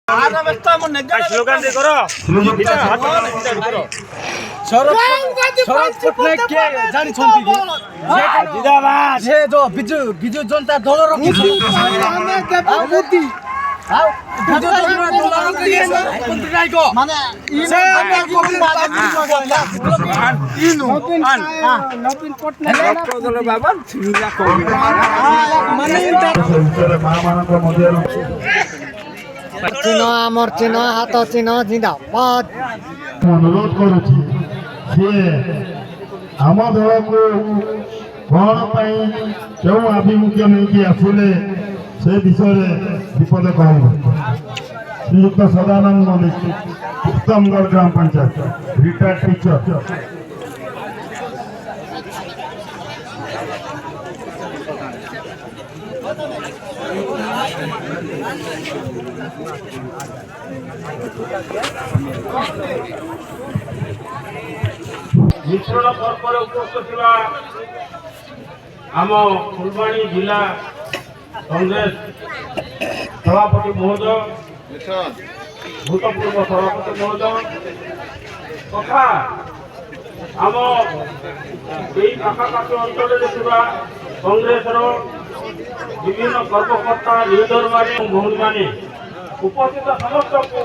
slogan दे करो शरद पट्टनायक के जानी छन्ती कि जिंदाबाद जे जो बिजु जनता दल र के मोदी हाउ बिजु जनता दल र के पट्टनायक माने नवीन पट्टनायक दल बाबा छिला को माने चिन्ह आमर चिन्ह हाथ चिन्ह जिंदाबाद अनुरोध करुछि से आम दल को कौन क्यों आभिमुख्य नहीं आसिले से विषय विपद कहब श्रीयुक्त सदानंद मल्लिक उत्तमगढ़ ग्राम पंचायत रिटायर्ड टीचर मिश्रण पर्व उपस्थित आम फुलबाणी जिला कांग्रेस सभापति महोदय भूतपूर्व सभापति महोदय तथा आम आखापाखी अंचल कांग्रेस विभिन्न कर्मकर्ता लीडर माने भौणी माने उपस्थित समस्त को